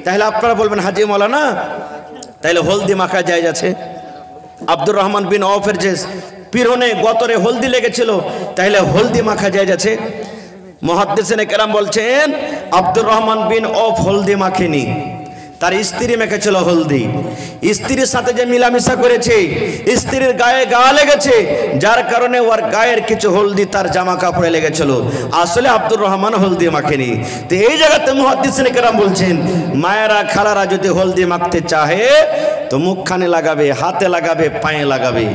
তাহলে আপনারা বলবেন হাজি মৌলানা তাহলে হলদি মাখা জায়েজ আছে। আব্দুর রহমান বিন আওফের যে পিরনে গতরে হলদি লেগেছিল তাহলে হলদি মাখা জায়েজ আছে। মুহাদ্দিসিনে কেরাম বলছেন আব্দুর রহমান বিন আওফ হলদি মাখেনি, তার স্ত্রী মেখেছিল হলদি। স্ত্রীর সাথে যে মিলামিশা করেছে, স্ত্রীর গায়ে গা লেগেছে, যার কারণে ওর গায়ের কিছু হলদি তার জামা কাপড়ে লেগেছিল। আসলে আব্দুর রহমান হলদি মাখেনি। তো এই জায়গাতে মুহাদ্দিসিনে কেরাম বলছেন মায়েরা খালারা যদি হলদি মাখতে চাহে তো মুখখানে লাগাবে, হাতে লাগাবে, পায়ে লাগাবে,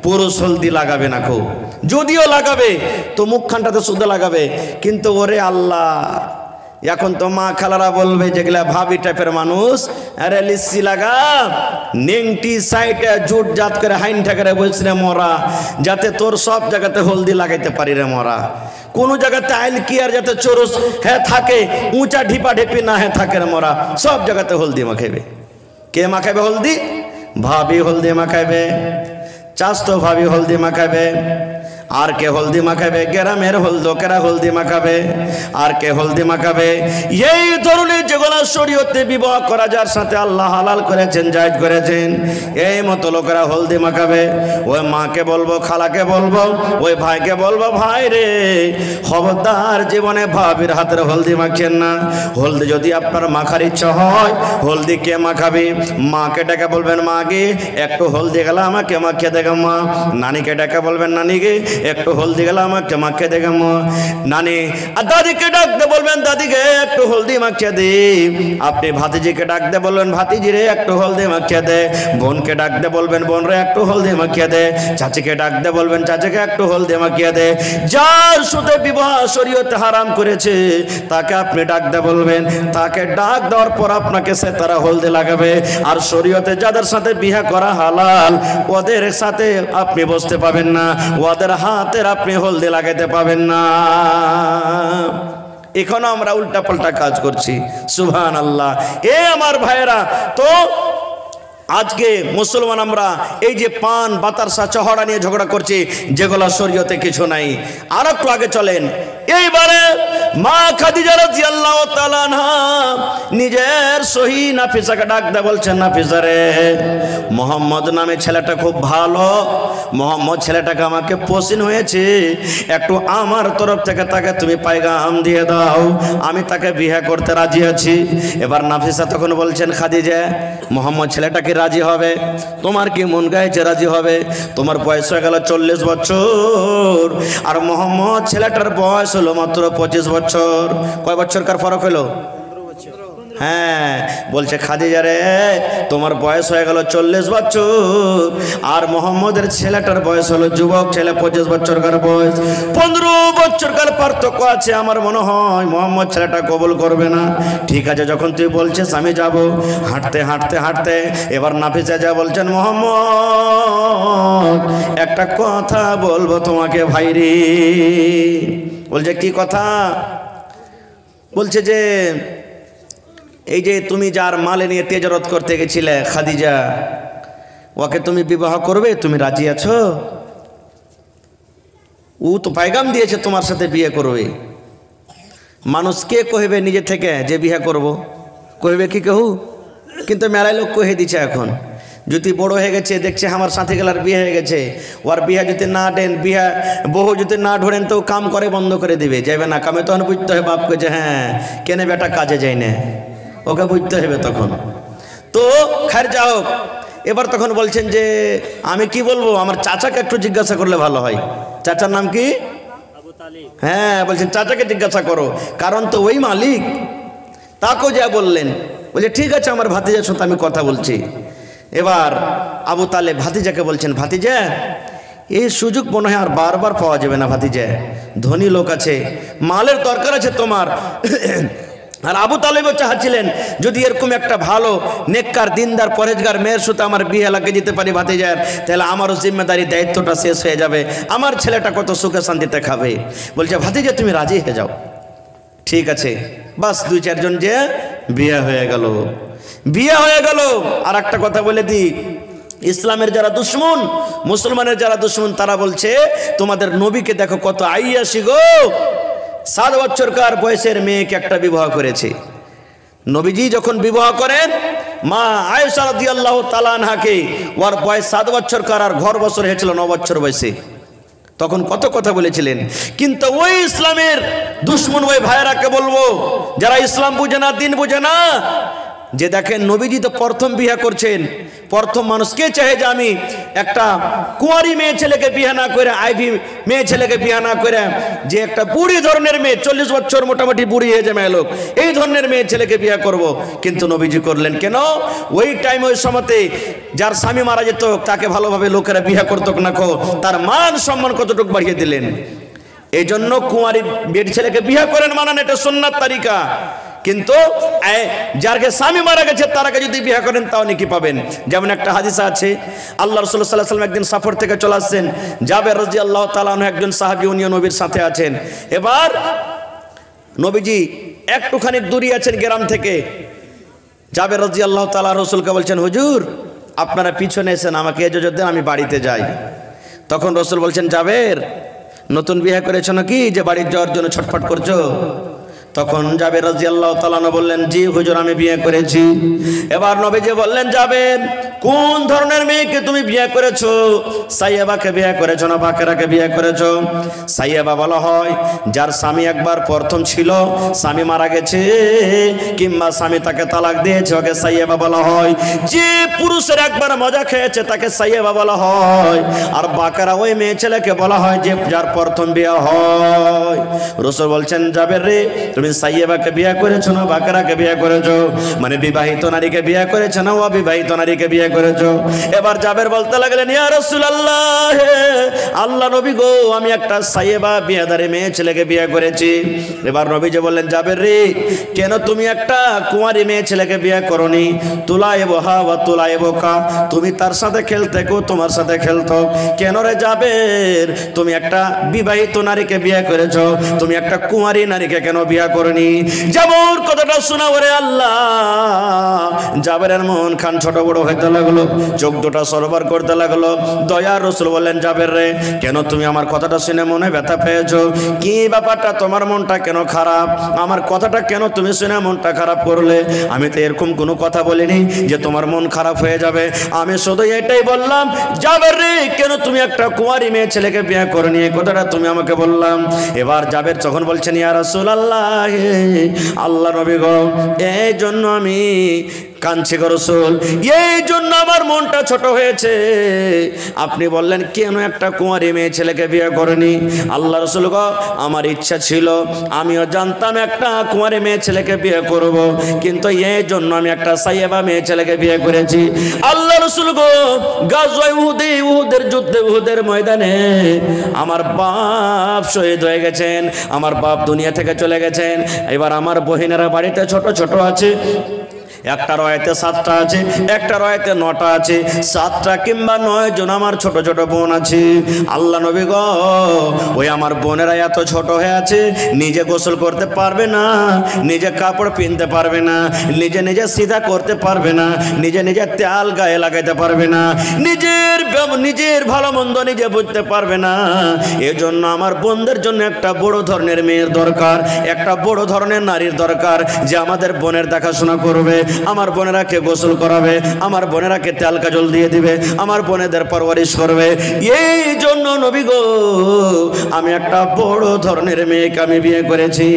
পুরুষ হলদি লাগাবে না। খুব যদিও লাগাবে তো মুখখানটাতে শুধু লাগাবে। কিন্তু ওরে আল্লাহ, এখন তো মা খালারা বলবে যেগুলা ভাবি টাইপের মানুষ, আরে লিসি লাগা নেংটি সাইডে জুট জাত করে হাইন ঠাকারে বলছি রে মরা, যাতে তোর সব জায়গাতে হলদি লাগাইতে পারি রে মরা। কোন জায়গাতে আইল কি আর যাতে চোরস হ্যাঁ থাকে, উঁচা ঢিপা ঢিপি না হ্যাঁ থাকে রে মরা, সব জায়গাতে হলদি মাখাইবে। কে মাখাবে হলদি? ভাবি হলদি মাখাইবে, চাস্তো ভাবি হলদি মাখাবে। আর কে হলদি মাখাবে? গ্রামের হলদকেরা হলদি মাখাবে। আর কে হলদি মাখাবে? এই ধরনের যেগুলো শরীয়তে বিবাহ করা যার সাথে আল্লাহ হালাল করেছেন, জায়েজ করেছেন, এই মতো লোকেরা হলদি মাখাবে। ওই মাকে বলবো, খালাকে বলবো, ওই ভাইকে বলবো, ভাই রে খবরদার জীবনে ভাবির হাতের হলদি মাখেন না। হলদি যদি আপনার মাখার ইচ্ছা হয়, হলদি কে মাখাবে? মাকে ডেকে বলবেন মাকে একটু হলদি গেলা আমাকে মাখিয়ে দেখো মা। নানিকে ডেকে বলবেন নানিকে একটু হলদি গেলা আমাকে মাখিয়ে দেখো মা। নানি আর দাদিকে ডাকতে বলবেন দাদিকে একটু হলদি মাখিয়ে দে। আপনি ভাতিজিকে ডাকতে বলবেন ভাতিজি রে একটু হলদি মাখিয়ে দে। বোনকে ডাকতে বলবেন বোন রে একটু হলদি মাখিয়ে দে। চাচিকে ডাকতে বলবেন চাচিকে একটু হলদি মাখিয়ে দে। যার সাথে বিবাহ শরীয়তে হারাম করেছে তাকে আপনি ডাকতে বলবেন, তাকে ডাক দেওয়ার পর আপনাকে সে তারা হলদি লাগাবে। আর শরীয়তে যাদের সাথে বিয়ে করা হালাল ওদের সাথে আপনি বসতে পাবেন না, ওদের হাতের আপনি হলদি লাগাইতে পাবেন না। এখনো আমরা উল্টা পাল্টা কাজ করছি। সুবহানাল্লাহ। এ আমার ভাইয়েরা, তো আজকে মুসলমান আমরা এই যে পান বাতাসা চহড়া নিয়ে ঝগড়া করছি, যেগুলো শরীয়তে কিছু নাই। আর একটু আগে চলেন। এইবারে মা খাদিজা রাদিয়াল্লাহু তাআলা আনহা নিজের সহি নাফিসাকে ডাকতে বলছেন, নাফিসা রে মোহাম্মদ নামে ছেলেটা খুব ভালো, মোহাম্মদ ছেলেটাকে আমাকে পছন্দ হয়েছে, একটু আমার তরফ থেকে তাকে তুমি পায়গাম দিয়ে দাও, আমি তাকে বিয়ে করতে রাজি আছি। এবার নাফিসা তখন বলছেন খাদিজা মোহাম্মদ ছেলেটাকে রাজি হবে? তোমার কি মন গাইছে রাজি হবে? তোমার বয়স হয়ে গেল 40 বছর আর মোহাম্মদ ছেলেটার বয়স হলো মাত্র 25 বছর। কয় বছরকার ফরক হলো? হ্যাঁ, বলছে খাদিজা রে তোমার বয়স হয়ে গেল 40 বছর আর মোহাম্মদের ছেলেটার বয়স হলো যুবক ছেলে 25 বছরকার বয়স, 15 বছরকার পার্থক্য আছে। আমার মনে হয় মোহাম্মদ ছেলেটা কবুল করবে না। ঠিক আছে যখন তুই বলছিস আমি যাব। হাঁটতে হাঁটতে হাঁটতে এবার নাফিসা যা বলছেন মোহাম্মদ একটা কথা বলবো তোমাকে ভাইরে। বলছে কি কথা? বলছে যে এই যে তুমি যার মালে নিয়ে তেজারত করতে গেছিলে খাদিজা, ওকে তুমি বিবাহ করবে? তুমি রাজি আছো? ও তো পায়গাম দিয়েছে তোমার সাথে বিয়ে করবে। মানুষ কে কহিবে নিজে থেকে যে বিয়ে করব? কহিবে কি কেউ? কিন্তু মেলায় লোক কহে দিচ্ছে এখন। যদি বড় হয়ে গেছে দেখছে আমার সাথে গেলার বিয়ে হয়ে গেছে, ওর বিয়ে যদি না দেন, বিয়ে বহু যদি না ঢোরেন তো কাম করে বন্ধ করে দিবে, যাইবে না কামে। তখন বুঝতে হবে বাপকে যে হ্যাঁ কেনে বেটা কাজে যায় না, ওকে বুঝতে হবে তখন। তো খার যাও। এবার তখন বলছেন যে আমি কি বলবো, আমার চাচাকে একটু জিজ্ঞাসা করলে ভালো হয়। চাচার নাম কি? হ্যাঁ, বলছেন চাচাকে জিজ্ঞাসা করো, কারণ তো ওই মালিক। তাকেও যা বললেন। বলছে ঠিক আছে আমার ভাতিজার সাথে আমি কথা বলছি। এবার আবু তালেব ভাতিজাকে বলছেন ভাতিজা এই সুযোগ মনে হয় আর বারবার পাওয়া যাবে না ভাতিজা, ধনী লোক আছে, মালের দরকার আছে তোমার। আর আবু তালেবও চাচ্ছিলেন যদি এরকম একটা ভালো নেককার দিনদার পরেজগার মেয়ের সাথে আমার বিয়ে লাগিয়ে দিতে পারি ভাতিজার, তাহলে আমারও জিম্মেদারি দায়িত্বটা শেষ হয়ে যাবে, আমার ছেলেটা কত সুখে শান্তিতে খাবে। বলছে ভাতিজা তুমি রাজি হয়ে যাও। ঠিক আছে, বাস 2-4 জন যে বিয়ে হয়ে গেল। বিয়ে হয়ে গেল। আর একটা কথা বলে দিই, ইসলামের যারা দুশ্মন, মুসলমানের যারা দুশ্মন, তারা বলছে তোমাদের নবীকে দেখো কত আইয়াসি গো, 7 বছরকার বয়সের মেয়েকে একটা বিবাহ করেছে। নবীজি যখন বিবাহ করেন মা আয়েশা রাদিয়াল্লাহু তাআলা আনহাকে, ওর বয়স 7 বছর কার, আর ঘর বছর হয়েছিল 9 বছর বয়সে, তখন কত কথা বলেছিলেন। কিন্তু ওই ইসলামের দুশ্মন ওই ভাইয়েরাকে বলবো, যারা ইসলাম বুঝে না, দিন বুঝে না, যে দেখেন নবীজি তো প্রথম বিয়ে করছেন, প্রথম মানুষ কে চাহে যে আমি একটা কুঁয়ারি মেয়ে ছেলেকে বিয়ে না করে, আইভি মেয়ে ছেলেকে বিয়ে না করে, যে একটা বুড়ি ধরনের মেয়ে, 40 বছর মোটামুটি বুড়ি হয়ে যায় মেয়ে লোক, এই ধরনের মেয়ে ছেলেকে বিয়ে করব। কিন্তু নবীজি করলেন কেন? ওই টাইম ওই সময়তে যার স্বামী মারা যেত তাকে ভালোভাবে লোকেরা বিয়ে করতো না, তার মান সম্মান কতটুকু বাড়িয়ে দিলেন। এই জন্য কুঁয়ারি মেয়ে ছেলেকে বিয়ে করেন মানান, এটা সুন্নাত তারিকা। কিন্তু যারকে স্বামী মারা গেছে তারাকে যদি বিয়ে করেন তাও নাকি পাবেন। যেমন একটা হাদিস আছে, আল্লাহ রাসূল সাল্লাল্লাহু আলাইহি ওয়াসাল্লাম একদিন সফর থেকে চলে আসছেন, জাবের রাদিয়াল্লাহু তাআলা আনহু একজন সাহাবী, উনি নবীর সাথে আছেন। এবার নবীজি একটুখানি দূরে আছেন গ্রাম থেকে, জাবের রাদিয়াল্লাহু তাআলা রাসূলকে বলছেন, হুজুর আপনারা পিছনে এসেন, আমাকে ইজাজত দেন, আমি বাড়িতে যাই। তখন রাসূল বলছেন, জাবের নতুন বিয়ে করেছো নাকি যে বাড়ি যাওয়ার জন্য ছটফট করছো? তখন জাবের রাদিয়াল্লাহু তাআলা বললেন, জি হুজুর আমি বিয়ে করেছি। এবার নবীজি বললেন, জাবের কোন ধরনের মেয়েকে তুমি বিয়ে করেছো? সাইয়াবাকে বিয়ে করেছো না বাকেরাকে বিয়ে করেছো? সাইয়াবা বলা হয় যার স্বামী একবার প্রথম ছিল, স্বামী মারা গেছে কিংবা স্বামী তাকে তালাক দিয়েছে, ওকে সাইয়াবা বলা হয়। যে পুরুষের একবার মজা খেয়েছে তাকে সাইয়াবা বলা হয়। আর বাকেরা ওই মেয়ে ছেলেকে বলা হয় যে যার প্রথম বিয়ে হয়। রাসূল বলছেন, জাবের রে তুমি সাইয়াবাকে বিয়ে করেছো না বাকেরাকে বিয়ে করেছো? মানে বিবাহিত নারীকে বিয়ে করেছো না অবিবাহিত নারীকে বিয়ে করেছো? এবার জাবের বলতে লাগলেন, ইয়া রাসূলুল্লাহ, আল্লাহ নবী গো, আমি একটা সাইয়াবা বিয়েদারি মেয়ে ছেলেকে বিয়ে করেছি। এবার নবীজি বললেন, জাবের রে কেন তুমি একটা কুঁয়ারি মেয়ে ছেলেকে বিয়ে করনি? তুলাইবহা ওয়া তুলাইবকা, তুমি তার সাথে খেলতে গো তোমার সাথে খেলতো। কেন রে জাবের তুমি একটা বিবাহিত নারীকে বিয়ে করেছো, তুমি একটা কুঁয়ারি নারীকে কেন বিয়ে করনি? জাবর কথাটা শোনা ওরে আল্লাহ, জাবেরের মন খান ছোট বড় হইতে লাগলো, চোখ দুটা সরবার করতে লাগলো। দয়ার রাসূল বললেন, জাবের রে কেন তুমি আমার কথাটা শুনে মনে ব্যথা পেয়েছো? কি ব্যাপারটা, তোমার মনটা কেন খারাপ? আমার কথাটা কেন তুমি শুনে মনটা খারাপ করলে? আমি তো এরকম কোনো কথা বলিনি যে তোমার মন খারাপ হয়ে যাবে। আমি শুধু এটাই বললাম, জাবের রে কেন তুমি একটা কুঁয়ারি মেয়ে ছেলেকে বিয়ে করনি, এই কথাটা তুমি আমাকে বললাম। এবার জাবের তখন বলছেন, ইয়া রাসূলুল্লাহ, আল্লাহ নবী গো, এই জন্য আমি কাঁদছি গো রাসূল, এই জন্য আমার মনটা ছোট হয়েছে। আপনি বললেন কেন একটা কুঁয়ারি মেয়ে ছেলেকে বিয়ে করনি? আল্লাহ রাসূল গো, আমার ইচ্ছা ছিল, আমিও জানতাম একটা কুঁয়ারি মেয়ে ছেলেকে বিয়ে করব, কিন্তু এই জন্য আমি একটা সাইয়াবা মেয়ে ছেলেকে বিয়ে করেছি। আল্লাহ রাসূল গো, গাজওয়ায়ে উহুদে, উহুদের যুদ্ধে, উহুদের ময়দানে আমার বাপ শহীদ হয়ে গেছেন, আমার বাপ দুনিয়া থেকে চলে গেছেন। এবার আমার বহিনেরা বাড়িতে ছোট ছোট আছে, একটা রয়েতে 7টা আছে, একটা রয়েতে 9টা আছে, 7টা কিংবা 9 জন আমার ছোট ছোট বোন আছে। আল্লাহ নবী গো, ওই আমার বোনেরা এত ছোট হয়ে আছে, নিজে গোসল করতে পারবে না, নিজে কাপড় পিনতে পারবে না, নিজে নিজে সিধা করতে পারবে না, নিজে নিজে তেল গায়ে লাগাইতে পারবে না, নিজের ভালো মন্দ নিজে বুঝতে পারবে না। এজন্য আমার বোনদের জন্য একটা বড় ধরনের মেয়ের দরকার, একটা বড় ধরনের নারীর দরকার, যে আমাদের বোনের দেখাশোনা করবে, আমার বোনেরাকে গোসল করাবে, আমার বোনেরাকে তেল কাজল দিয়ে দিবে, আমার বোনেদের পরওয়ারিশ করবে। এই জন্য নবী গো, আমি একটা বড় ধরনের মেয়েকে আমি বিয়ে করেছি,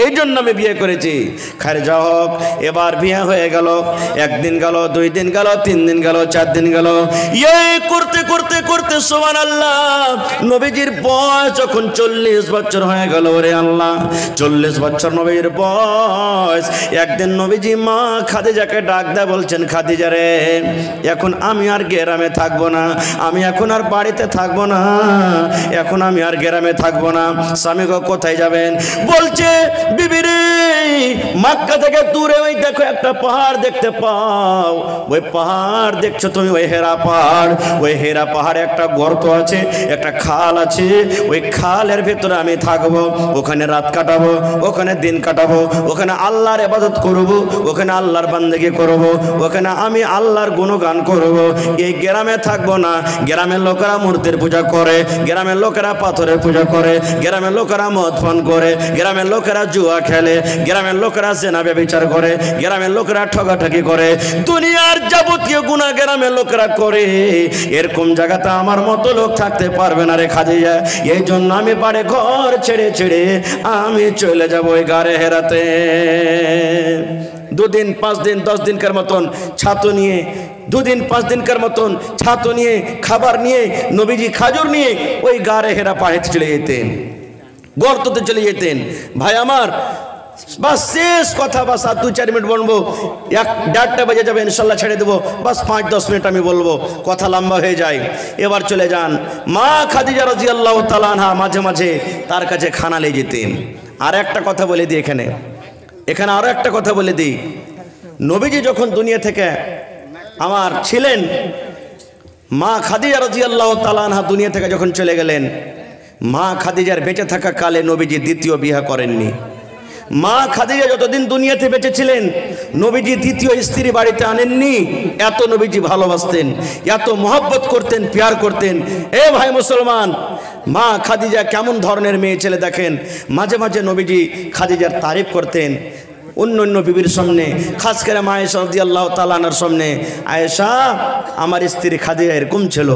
এই জন্য আমি বিয়ে করেছি। খারে যা হোক, এবার বিয়ে হয়ে গেল, 1 দিন গেল, 2 দিন গেল, 3 দিন গেল, 4 দিন গেল, এই করতে করতে করতে সুবহানাল্লাহ, নবীজির বয়স যখন 40 বছর হয়ে গেল, ওরে আল্লাহ, 40 বছর নবীর বয়স। একদিন নবীজি মা খাদিজাকে ডাক দেয়, বলছেন, খাদিজা রে, এখন আমি আর গ্রামে থাকবো না, আমি এখন আর বাড়িতে থাকবো না, এখন আমি আর গ্রামে থাকবো না। স্বামী গো কোথায় যাবেন? বলছে, বিবি রে, মক্কা থেকে দূরে ওই দেখো একটা পাহাড় দেখতে পাও, ওই পাহাড় দেখছো তুমি, ওই হেরা পাহাড়, ওই হেরা পাহাড়ে একটা গর্ত আছে, একটা খাল আছে, ওই খালের ভেতরে আমি থাকবো, ওখানে রাত কাটাবো, ওখানে দিন কাটাবো, ওখানে আল্লাহর ইবাদত করব, ওখানে আল্লাহর বান্দেগি করব, ওখানে আমি আল্লাহর গুণগান করব। এই গ্রামে থাকবো না, গ্রামের লোকেরা মূর্তির পূজা করে, গ্রামের লোকেরা পাথরের পূজা করে, গ্রামের লোকেরা মদ পান করে, গ্রামের লোকেরা জুয়া খেলে, গ্রামের লোকেরা জেনা ব্যভিচার করে, গ্রামের লোকেরা ঠগাঠকি করে, দুনিয়ার যাবতীয় গুনাহ গ্রামের লোকেরা করে, এরকম জায়গাতে আমার মতো লোক থাকতে পারবে না রে খাদিজা। এই জন্য আমি বাড়ি ঘর ছেড়ে ছেড়ে আমি চলে যাব ওই গাড়ে হেরাতে। 2 দিন 5 দিন 10 দিনকার মতন ছাতু নিয়ে, 2 দিন 5 দিনকার মতন ছাতু নিয়ে, খাবার নিয়ে, নবীজি খাজুর নিয়ে ওই গাড়ে হেরা পাহাড়ে চলে যেতেন, গর্ততে চলে যেতেন। ভাই আমার, বাস শেষ কথা, বাস আর 2-4 মিনিট বলবো, 1-1:30 বাজে যাবে ইনশাল্লাহ, ছেড়ে দেবো। বাস 5-10 মিনিট আমি বলবো, কথা লম্বা হয়ে যায়। এবার চলে যান, মা খাদিজা রাদিয়াল্লাহু তাআলা আনহা মাঝে মাঝে তার কাছে খানা নিয়ে যেতেন। আর একটা কথা বলে দিই, এখানে আরো একটা কথা বলে দিই, নবীজি যখন দুনিয়া থেকে আমার ছিলেন, মা খাদিজা রাদিয়াল্লাহু তাআলা আনহা দুনিয়া থেকে যখন চলে গেলেন, মা খাদিজার বেঁচে থাকা কালে নবীজি দ্বিতীয় বিয়ে করেননি। মা খাদিজা যতদিন দুনিয়াতে বেঁচে ছিলেন, নবীজি দ্বিতীয় স্ত্রী বাড়িতে আনেননি। এত নবীজি ভালোবাসতেন, এত মহব্বত করতেন, প্যার করতেন। এ ভাই মুসলমান, মা খাদিজা কেমন ধরনের মেয়ে ছেলে দেখেন। মাঝে মাঝে নবীজি খাদিজার তারিফ করতেন অন্য বিবির সামনে, খাস করে মা আয়েশা রাদিয়াল্লাহু তাআলা আনহার সামনে। আয়েশা, আমার স্ত্রী খাদিজা এরকম ছিল,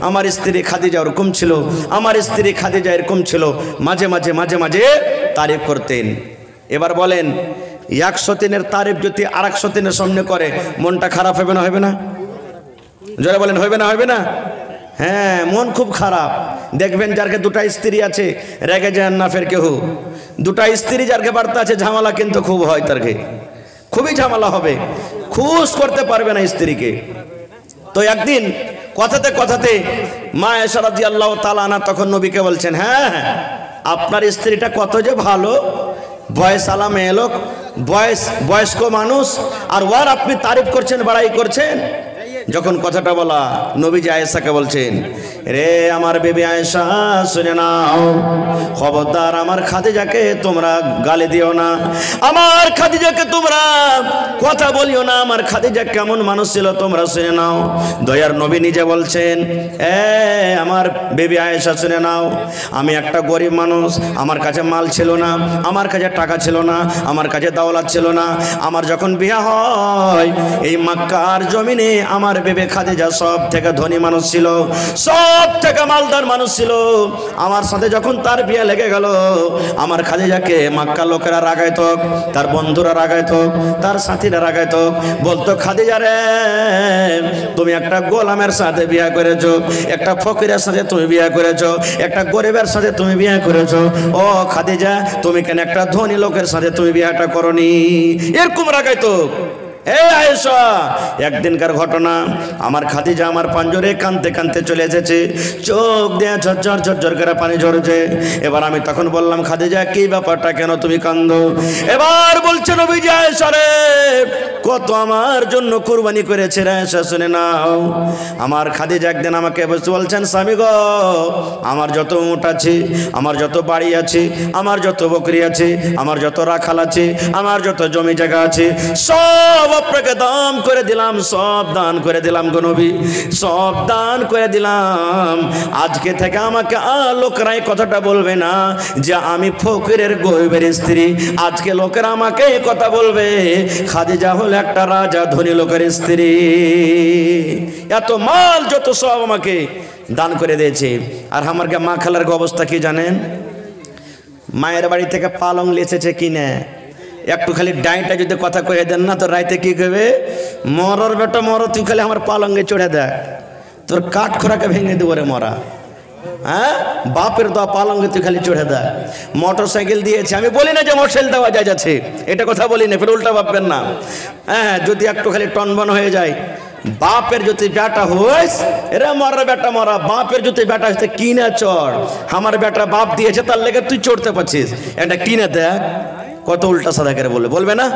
আমার স্ত্রী খাদিজা ওরকম ছিল, আমার স্ত্রী খাদিজা এরকম ছিল, মাঝে মাঝে তারিফ করতেন। এবার বলেন, 100 দিনের তারিফ যদি 100 দিনের সামনে করে, মনটা খারাপ হবে না? জোরে বলেন, হবে না? হ্যাঁ, মন খুব খারাপ। দেখবেন যারকে 2টা স্ত্রী আছে, রেগে যান না ফের কেউ। 2টা স্ত্রী যারকে বাড়তে আছে, ঝামেলা কিন্তু খুব হয়, তারকে খুবই ঝামেলা হবে, খুশ করতে পারবে না স্ত্রীকে। তো একদিন কথাতে মা আয়েশা রাদিয়াল্লাহু তাআলা আনহা তখন নবীকে বলছেন, হ্যাঁ, আপনার স্ত্রীটা কত যে ভালো, বয়স আলা মেয়ে লোক, বয়স্ক মানুষ, আর ওর আপনি তারিফ করছেন, বড়াই করছেন। যখন কথাটা বলা, নবীজি আয়েশাকে বলছেন, রে আমার বেবি আয়েশা, শুনে নাও, খবরদার আমার খাদিজাকে তোমরা গালি দিও না, আমার খাদিজাকে তোমরা কথা বলিও না। আমার খাদিজা কেমন মানুষ ছিল তোমরা শুনে নাও। দয়ার নবী নিজে বলছেন, আমার বেবি আয়েশা শুনে নাও, আমি একটা গরিব মানুষ, আমার কাছে মাল ছিল না, আমার কাছে টাকা ছিল না, আমার কাছে দৌলত ছিল না। আমার যখন বিয়ে হয়, এই মক্কার জমিনে আমার বেবি খাদিজা সব থেকে ধনী মানুষ ছিল, সব থেকে মালদার মানুষ ছিল। আমার সাথে যখন তার বিয়ে লেগে গেল, আমার খাদিজাকে মক্কার লোকেরা রাগাইতো, তার বন্ধুরা রাগাইতো, তার সাথীরা রাগাইতো, বলতো, খাদিজা রে, তুমি একটা গোলামের সাথে বিয়ে করেছো, একটা ফকিরের সাথে তুমি বিয়ে করেছো, একটা গরিবের সাথে তুমি বিয়ে করেছো। ও খাদিজা, তুমি কেন একটা ধনী লোকের সাথে তুমি বিয়েটা করনি? এরকম রাগাইতো। আয়েশা, একদিনকার ঘটনা, আমার খাদিজা আমার পাঞ্জরে কাঁদতে চলে এসেছে, চোখ দিয়ে ঝরঝর করে পানি ঝরছে। এবার আমি তখন বললাম, খাদিজা কি ব্যাপারটা, কেন তুমি কাঁদো? এবার বলছে নবীজি, আয়েশা রে, কত আমার জন্য কুরবানি করেছে রে আয়েশা, শুনে নাও। আমার খাদিজা একদিন আমাকে বলছেন, স্বামী গো, আমার যত উট আছে, আমার যত বাড়ি আছে, আমার যত বকরি আছে, আমার যত রাখাল আছে, আমার যত জমি জায়গা আছে, সব আপনাকে দান করে দিলাম, সব দান করে দিলাম গো নবী, সব দান করে দিলাম। আজকে থেকে আমাকে লোকেরাই কথাটা বলবে না যে আমি ফকিরের গরিবের স্ত্রী। আজকে লোকেরা আমাকে কথা বলবে, খাদিজা হলো একটা রাজা ধনী লোকের স্ত্রী। এত মাল যত সব আমাকে দান করে দিয়েছে। আর আমার মা খালার অবস্থা কি জানেন? মায়ের বাড়ি থেকে পালং লেচেছে কিনে, একটু খালি ডাইটা যদি কথা কয়ে দেন না, তো রাইতে কি করবে, মরর বেটা মর, তুই খালি আমার পালঙ্গে চড়ে দেয়, তোর কাঠ খোরাকে ভেঙে দেবো রে মরা। হ্যাঁ, বাপের দোয়া পালঙ্গে তুই খালি চড়ে দেয়। মোটর সাইকেল দিয়েছে, আমি বলি না যে মোটরসাইকেল দেওয়া যায় যাচ্ছে, এটা কথা বলি না, ফের উল্টা ভাববেন না। হ্যাঁ, যদি একটু খালি টনবন হয়ে যায়, বাপের যদি বেটা হইস, এরা মরার বেটা মরা, বাপের যদি বেটা হইতে কিনে চড়। আমার বেটা বাপ দিয়েছে, তার লেগে তুই চড়তে পারছিস, এটা কিনে দেখ। কত উল্টা সাদা করে বলবে না?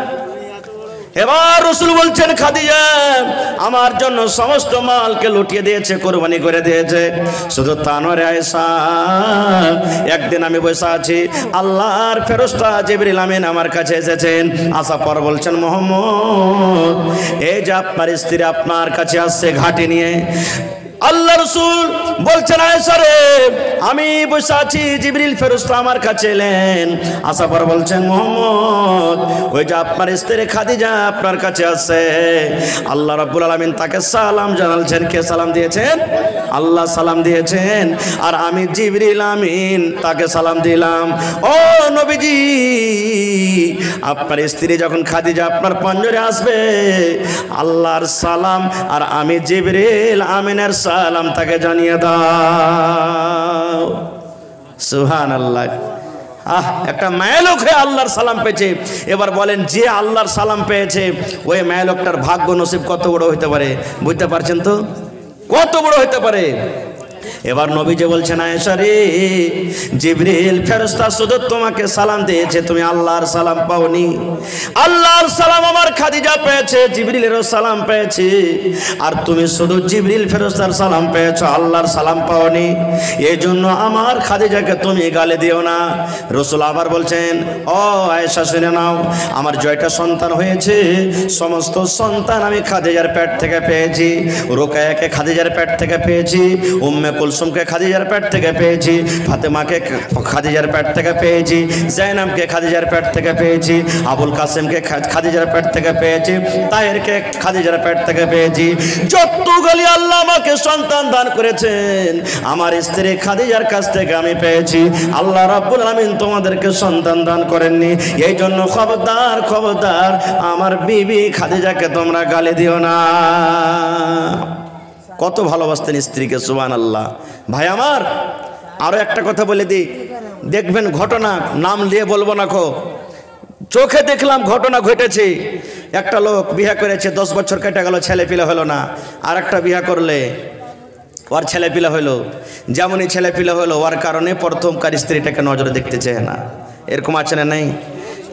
এবার রাসূল বলছেন, খাদিজা আমার জন্য সমস্ত মালকে লুটিয়ে দিয়েছে, কুরবানি করে দিয়েছে। শুধু তা নয় আয়েশা, একদিন আমি বসে আছি, আল্লাহর ফেরেশতা জিবরিল আমিন আমার কাছে এসেছেন। আসার পর বলছেন, মুহাম্মদ, এই যে আপনার স্ত্রী আপনার কাছে আসছে ঘাটি নিয়ে, আল্লাহ রাসূল বলছেন আয়েশা রে আমি বসে আছি, জিবরিল ফেরেশতা আমার কাছে এলেন, আসার পর বলছেন মুহাম্মদ ওই যে আপনার স্ত্রী খাদিজা আপনার কাছে আছে। আল্লাহ রাব্বুল আলামিন তাকে সালাম জানালছেন। কে সালাম দিয়েছেন? আল্লাহ সালাম দিয়েছেন, আর আমি জিবরিল আমিন তাকে সালাম দিলাম। ও নবীজি, আপনার স্ত্রী যখন খাদিজা আপনার পাঞ্জরে আসবে, আল্লাহর সালাম আর আমি জিবরিল আমিনের সালাম তাকে জানিয়ে দাও। সুবহানাল্লাহ। একটা মায়ালোক হয়ে আল্লাহর সালাম পেয়েছে। এবার বলেন, যে আল্লাহর সালাম পেয়েছে ওই মায়ালোকটার ভাগ্য নসিব কত বড় হতে পারে? বুঝতে পারছেন তো কত বড় হতে পারে? এবার নবীজি বলছেন আয়েশা রে, জিবরিল ফেরেশতা শুধু তোমাকে সালাম দিয়েছে, তুমি আল্লাহর সালাম পাওনি। আল্লাহর সালাম আমার খাদিজা পেয়েছে, জিবরিলেরও সালাম পেয়েছে, আর তুমি শুধু জিবরিল ফেরেশতার সালাম পেয়েছো, আল্লাহর সালাম পাওনি। এই জন্য আমার খাদিজাকে তুমি গালি দিও না। রাসূল আবার বলছেন, ও আয়েশা শুনে নাও, আমার জয়টা সন্তান হয়েছে, সমস্ত সন্তান আমি খাদিজার পেট থেকে পেয়েছি। রুকায়াকে খাদিজার পেট থেকে পেয়েছি, উম্মে কুলসুমকে খাদিজার পেট থেকে পেয়েছি, ফাতেমাকে খাদিজার পেট থেকে পেয়েছি, জাইনাবকে খাদিজার পেট থেকে পেয়েছি, আবুল কাসেমকে খাদিজার পেট থেকে পেয়েছি, তাহেরকে খাদিজার পেট থেকে পেয়েছি। যতগুলি আল্লাহ আমাকে সন্তান দান করেছেন, আমার স্ত্রী খাদিজার কাছ থেকে আমি পেয়েছি। আল্লাহ রাব্বুল আলামিন তোমাদেরকে সন্তান দান করেননি। এই জন্য খবরদার খবরদার আমার বিবি খাদিজাকে তোমরা গালি দিও না। কত ভালোবাসতেন স্ত্রীকে, সুবহানাল্লাহ। ভাই আমার আরো একটা কথা বলে দিই, দেখবেন ঘটনা, নাম নিয়ে বলবো না, চোখে দেখলাম ঘটনা ঘটেছে। একটা লোক বিয়ে করেছে, 10 বছর কেটে গেল, ছেলে পিলে হলো না। আর একটা বিয়ে করলে ওর ছেলে পিলে হলো। যেমনই ছেলে পিলে হলো, ওর কারণে প্রথমকার স্ত্রীটাকে নজরে দেখতে চায় না। এরকম আছে না নাই?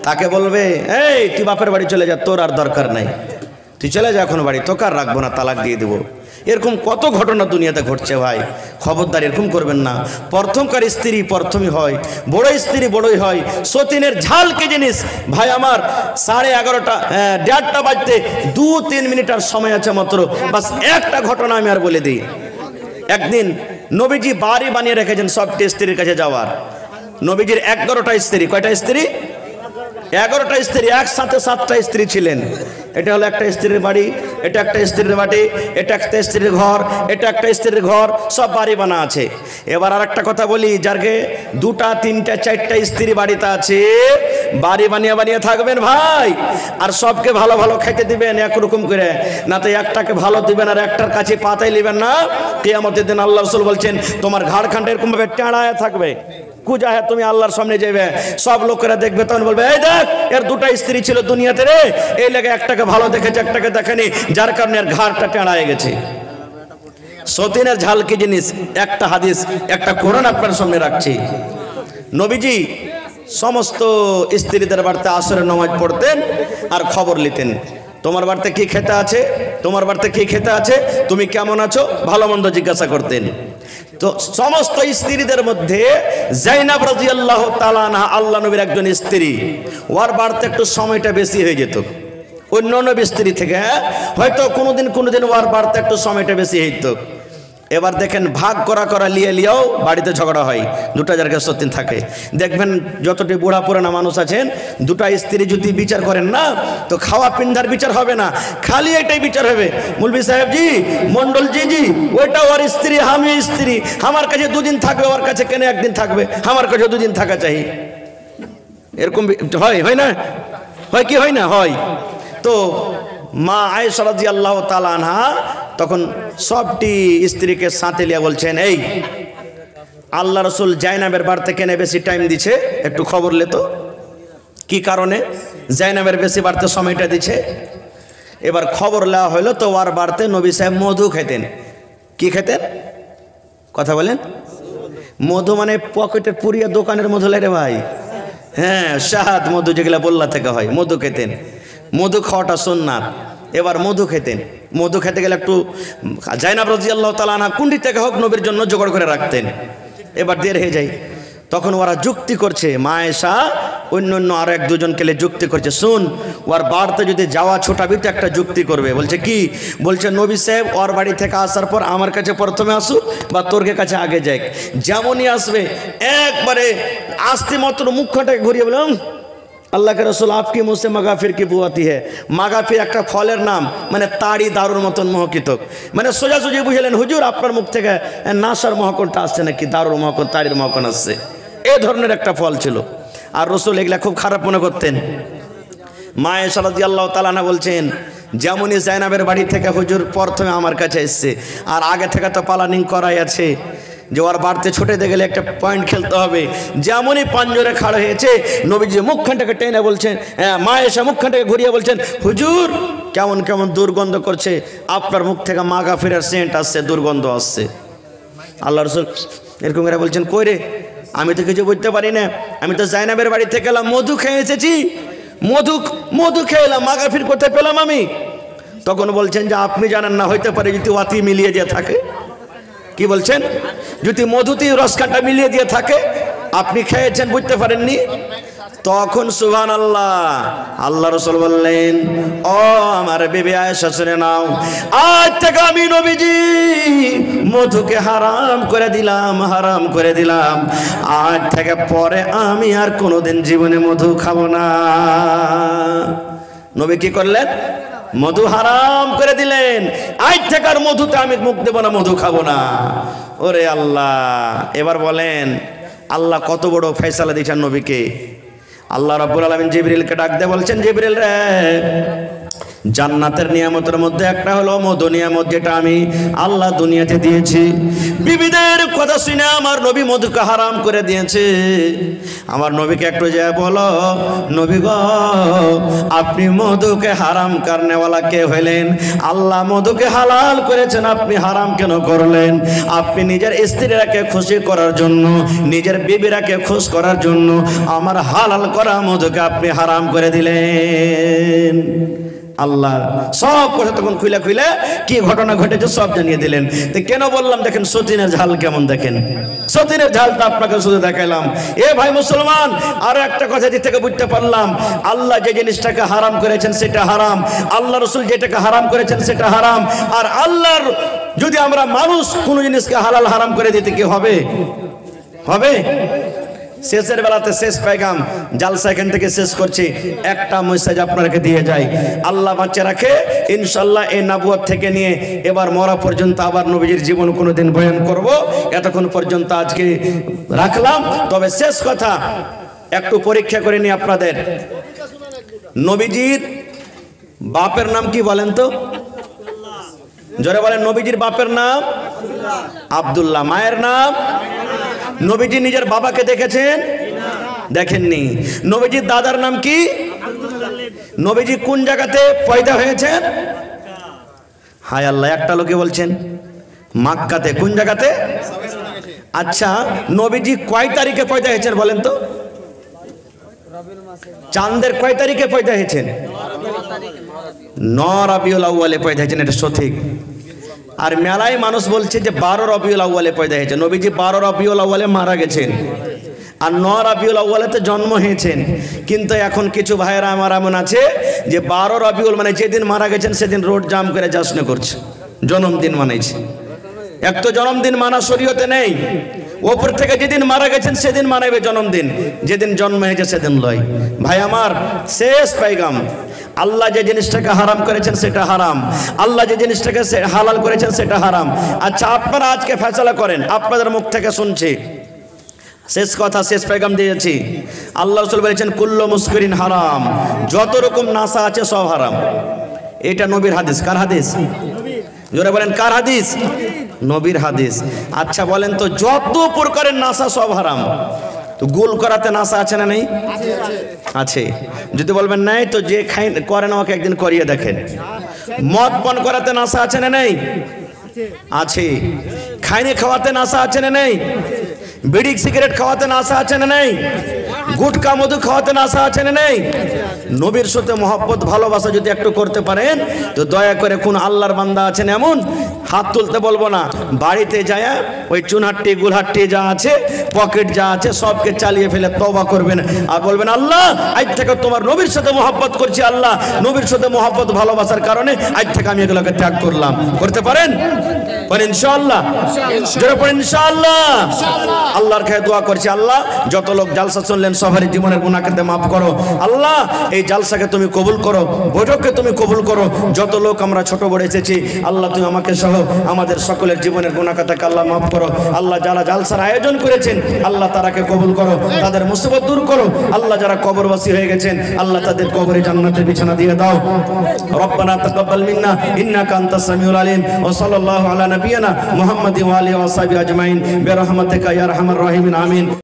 তাকে বলবে, এই তুই বাপের বাড়ি চলে যা, তোর আর দরকার নাই, তুই চলে যা এখন বাড়ি, তোকে আর রাখবো না, তালাক দিয়ে দেবো। এরকম কত ঘটনা দুনিয়াতে ঘটছে ভাই। খবরদার এরকম করবেন না। প্রথমকার স্ত্রী প্রথমই হয়, বড় স্ত্রী বড়ই হয়। সতীনের ঝাল কি জিনিস ভাই আমার? 11:30 1:30 বাজতে 2-3 মিনিটের সময় আছে মাত্র। বাস একটা ঘটনা আমি আর বলে দিই। একদিন নবীজি বাড়ি বানিয়ে রেখেছেন সবটি স্ত্রীর কাছে যাওয়ার। নবীজির 11টা স্ত্রী। কয়টা স্ত্রী? 11টা স্ত্রী, একসাথে 7টা স্ত্রী ছিলেন। এটা হলো একটা স্ত্রীর বাড়ি, এটা একটা স্ত্রীর বাড়ি, এটা একটা স্ত্রীর ঘর, এটা একটা স্ত্রীর ঘর, সব বাড়ি বানা আছে। এবার আর একটা কথা বলি, যারকে 2টা 3টা 4টা স্ত্রী বাড়িতে আছে, বাড়ি বানিয়ে বানিয়ে থাকবেন ভাই, আর সবকে ভালো ভালো খেতে দিবেন একরকম করে, না তো একটাকে ভালো দিবেন আর একটার কাছে পাতাই নেবেন না। কিয়ামতের দিন আল্লাহ রাসূল বলছেন, তোমার ঘাড়খানটা এরকম ভাবে টেঁড়ায় থাকবে, কুজা হ্যাঁ তুমি আল্লাহর সামনে যাবে, সব লোকেরা দেখবে, তখন বলবে, এই দেখ এর 2টা স্ত্রী ছিল দুনিয়াতে রে, এই লেগে একটাকে ভালো দেখেছে একটাকে দেখেনি, যার কারণে এর ঘাড়টা টেঁড়ায় গেছে। সতীনের ঝাল কি জিনিস? একটা হাদিস, একটা কোরআন আপনার সামনে রাখছি। নবীজি সমস্ত স্ত্রীদের বাড়িতে আসরের নামাজ পড়তেন আর খবর নিতেন, তোমার বাড়িতে কি খেতে আছে, তোমার বাড়িতে কি খেতে আছে, তুমি কেমন আছো, ভালো মন্দ জিজ্ঞাসা করতেন। তো সমস্ত স্ত্রীদের মধ্যে জাইনাব রাদিয়াল্লাহু তাআলা আনহা আল্লাহ নবীর একজন স্ত্রী, ওর বাড়িতে একটু সময়টা বেশি হয়ে যেত অন্য অন্য স্ত্রী থেকে। হয়তো কোনোদিন ওর বাড়িতে একটু সময়টা বেশি হইতো। এবার দেখেন ভাগ করা লিয়েও বাড়িতে ঝগড়া হয়, 2টা জায়গায় সত্যি থাকে। দেখবেন যতটি বুড়া পুরানা মানুষ আছেন, 2টা স্ত্রী যদি বিচার করেন না, তো খাওয়া পিন্ধার বিচার হবে না, খালি এটাই বিচার হবে, মৌলভী সাহেব জি, মন্ডল জি, ওইটা ওর স্ত্রী, আমি স্ত্রী, আমার কাছে 2 দিন থাকবে, ওর কাছে কেন 1 দিন থাকবে, আমার কাছে 2 দিন থাকা চাই। এরকম হয় না? হয় কি হয় না? হয়। তো মা আয়েশা রাদিয়াল্লাহু তাআলা আনহা তখন সবটি স্ত্রীকে সাথে লিয়া বলছেন, এই আল্লাহ রাসূল জাইনাবের বাড়িতে কেনে বেশি টাইম দিছে, একটু খবর লে তো, কি কারণে জাইনাবের বেশি বাড়তে সময়টা দিছে। এবার খবর নেওয়া হলো, তো ওর বাড়িতে নবী সাহেব মধু খেতেন। কি খেতেন? কথা বলেন। মধু মানে পকেটের পুরিয়া দোকানের মধু রে ভাই, হ্যাঁ, শাহাদ মধু যেগুলা বল্লা থেকে হয়, মধু খেতেন। মধু খাওয়াটা সুন্নাত। এবার মধু খেতেন, মধু খেতে গেলে একটু জাইনাব রাদিয়াল্লাহু তাআলা আনহা কুন্ডি থেকে হোক নবীর জন্য জোগাড় করে রাখতেন। এবার দের হয়ে যায়, তখন ওরা যুক্তি করছে, মা আয়েশা অন্য অন্য আরো এক দুজনকে যুক্তি করছে, শুন ওর বাড়িতে যদি যাওয়া ছোটাবি তো একটা যুক্তি করবে। বলছে কি? বলছে নবী সাহেব ওর বাড়ি থেকে আসার পর আমার কাছে প্রথমে আসুক বা তোর কাছে আগে যাক, যেমনই আসবে একবারে আস্তে মাত্র মুখটাকে ঘুরিয়ে বললাম আল্লাহ কে রসুল আপকি মুসে মাগাফির কি বুয়াতি হে। মাগাফির একটা ফলের নাম, মানে তাড়ি দারুর মতন মহকিত, মানে সোজাসুজি বুঝলেন হুজুর আপনার মুখ থেকে নাসার মহকনটা আসছে নাকি দারুর মহকন তাড়ির মহকন আসছে, এ ধরনের একটা ফল ছিল। আর রসুল এগুলা খুব খারাপ মনে করতেন। মা আয়েশা রাদিয়াল্লাহু তাআলা আনহা বলছেন যেমনই জাইনাবের বাড়ি থেকে হুজুর প্রথমে আমার কাছে এসছে, আর আগে থেকে তো প্ল্যানিং করাই আছে যে ওর বাড়িতে ছুটে গেলে একটা পয়েন্ট খেলতে হবে। যেমনই পাঞ্জরে খাড়া হয়েছে নবীজি মুখখানটাকে টেনে বলছেন, মা আয়েশা মুখখানটাকে ঘুরিয়ে বলছেন হুজুর কেমন কেমন দুর্গন্ধ করছে, আপনার মুখ থেকে মাগাফিরের সেন্ট আসছে, দুর্গন্ধ আসছে। আল্লাহ রসুল এরকম করে বলছেন কই রে, আমি তো কিছু বুঝতে পারি না, আমি তো জাইনাবের বাড়ি থেকে এলাম, মধু খেয়ে এসেছি, মধু খেয়ে এলাম, মাগাফির কোথায় পেলাম আমি? তখন বলছেন যে আপনি জানেন না, হইতে পারে যদি ওয়াতি মিলিয়ে দিয়ে থাকে। কি বলছেন? যদি মধুতে রসকাটা মিলিয়ে দিয়ে থাকে, আপনি খেয়েছেন বুঝতে পারেননি। তখন সুবহানাল্লাহ আল্লাহ রাসূল বললেন ও আমার বিবি আয়েশা শুনে নাও, আজ থেকে আমি নবীজি মধুকে হারাম করে দিলাম, আজ থেকে পরে আমি আর কোনোদিন জীবনে মধু খাবো না। নবী কি করলেন? মধু হারাম করে দিলেন, আজ থেকে আর মধুতে আমি মুখ দেব না, মধু খাবো না। ওরে আল্লাহ, এবার বলেন আল্লাহ কত বড় ফয়সালা দিয়েছেন নবীকে। আল্লাহ রাব্বুল আলামিন জিবরিলকে ডাক দিয়ে বলছেন, জিবরিল রে, জান্নাতের নিয়ামতের মধ্যে একটা হলো মধু নিয়ামত, যেটা আমি আল্লাহ দুনিয়াতে দিয়েছি। বিবিদের কথা শুনে আমার নবী মধুকে হারাম করে দিয়েছে। আমার নবীকে একটু যা বলো, নবী গো আপনি মধুকে হারাম করনেওয়ালা কে হইলেন? আল্লাহ মধুকে হালাল করেছেন, আপনি হারাম কেন করলেন? আপনি নিজের স্ত্রীরাকে খুশি করার জন্য, নিজের বিবিরাকে খুশ করার জন্য আমার হালাল করা মধুকে আপনি হারাম করে দিলেন। আল্লাহ সব কথা তখন খুলে কি ঘটনা ঘটেছে সব জানিয়ে দিলেন। তো কেন বললাম দেখেন সতীনের ঝাল কেমন, দেখেন সতীনের ঝালটা আপনাকে শুধু দেখাইলাম। এ ভাই মুসলমান, আরো একটা কথা যে থেকে বুঝতে পারলাম, আল্লাহ যে জিনিসটাকে হারাম করেছেন সেটা হারাম, আল্লাহ রসুল যেটাকে হারাম করেছেন সেটা হারাম। আর আল্লাহর যদি আমরা মানুষ কোন জিনিসকে হালাল হারাম করে দিতে কি হবে? শেষের বেলাতে শেষ পেগাম জালসা এখান থেকে শেষ করছি, একটা মেসেজ আপনাকে দিয়ে যাই, আল্লাহ বাঁচে রাখে ইনশাল্লাহ এই নবুয়ত থেকে নিয়ে এবার মরা পর্যন্ত আবার নবীজির জীবন কোনোদিন বয়ান করব। এতক্ষণ পর্যন্ত আজকে রাখলাম। তবে শেষ কথা একটু পরীক্ষা করে নি আপনাদের, নবীজির বাপের নাম কি বলেন তো? জোরে বলেন। নবীজির বাপের নাম আব্দুল্লাহ, মায়ের নাম? নবীজি নিজের বাবাকে দেখেছেন? দেখেননি। নবীজির দাদার নাম কি? নবীজি কোন জায়গাতে পয়দা হয়েছেন? হায় আল্লাহ, একটা লোকে বলছেন মক্কাতে। কোন জায়গাতে? আচ্ছা, নবীজি কয় তারিখে পয়দা হয়েছেন বলেন তো? চাঁদের কয় তারিখে পয়দা হয়েছেন? 9 রবিউল আউয়ালে পয়দা হয়েছেন, এটা সঠিক। আর মেলায় মানুষ বলছে যে 12 রবিউল আউয়ালে পয়দা হয়েছে। নবীজি 12 রবিউল আউয়ালে মারা গেছেন, আর 9 রবিউল আউয়ালেতে জন্ম হয়েছেন। কিন্তু এখন কিছু ভাইয়েরা আমার এমন আছে যে 12 রবিউল মানে যেদিন মারা গেছেন সেদিন রোড জাম করে জশ্ন করছে, জন্মদিন মানাইছে। এক তো জন্মদিন মানা শরীয়তে নেই, ওপর থেকে যেদিন মারা গেছেন সেদিন মানাবে জন্মদিন, যেদিন জন্ম হয়েছে সেদিন লয়। ভাই আমার, শেষ পাইগাম, আল্লাহ যে জিনিসটাকে হারাম করেছেন সেটা হারাম, আল্লাহ যে জিনিসটাকে হালাল করেছেন সেটা হারাম। আচ্ছা, আপনারা আজকে ফয়সালা করেন, আপনাদের মুখ থেকে শুনছি। শেষ কথা, শেষ পেগাম দিয়েছি। আল্লাহ রাসূল বলেছেন কুল্লু মুসকিরিন হারাম, যত রকম নাশা আছে সব হারাম। এটা নবীর হাদিস। কার হাদিস? জোরে বলেন, কার হাদিস? নবীর হাদিস। আচ্ছা বলেন তো, যত প্রকারের নাশা সব হারাম, তো গোল করাতে নাশা আছে না নেই? আছে। যদি বলবেন নাই, তো যে খাই করেন আমাকে একদিন করিয়ে দেখেন। মদ পান করাতে নাশা আছে না নেই? আছে। খাইনে খাওয়াতে নাশা আছে না নেই? বিড়ি সিগারেট খাওয়াতে নাশা আছে না নেই? গুটকা মধু খাওয়াতে আশা আছে না নেই? নবীর সাথে মহব্বত ভালোবাসা যদি একটু করতে পারেন তো দয়া করে কোন আল্লাহর বান্দা আছেন এমন, হাত তুলতে বলবো না, বাড়িতে যায় ওই চুনহাট্টি গুলহাট্টি যা আছে পকেট যা আছে সবকে চালিয়ে ফেলে তওবা করবেন আর বলবেন আল্লাহ আজ থেকে তোমার নবীর সাথে মহব্বত করছি, আল্লাহ নবীর সাথে মহব্বত ভালোবাসার কারণে আজ থেকে আমি এগুলোকে ত্যাগ করলাম। করতে পারেন? বলেন ইনশাআল্লাহ, জোরে পড়েন ইনশাআল্লাহ। আল্লাহর কাছে দোয়া করছি, আল্লাহ যত লোক জালসা শুনলেন সবারই জীবনের গুনাহকে মাফ করো আল্লাহ, এই জালসাকে তুমি কবুল করো, বৈঠককে তুমি কবুল করো, যত লোক আমরা ছোট বড় এসেছি আল্লাহ তুমি আমাকে সহ আমাদের সকলের জীবনের গুনাহকে আল্লাহ মাফ করো আল্লাহ। যারা জালসার আয়োজন করেছেন আল্লাহ তারাকে কবুল করো, তাদের মুসিবত দূর করো আল্লাহ। যারা কবরবাসী হয়ে গেছেন আল্লাহ তাদের কবরে জান্নাতের বিছানা দিয়ে দাও। রব্বানা তাকাব্বাল মিন্না ইন্নাকা আনতাস সামিউল আলিম ওয়া সাল্লাল্লাহু আলা নাবিয়িনা মুহাম্মাদিন ওয়া আলিহি ওয়া সাহবিহি আজমাইন বিরহমাতিকা ইয়া আরহামার রাহিমিন আমিন।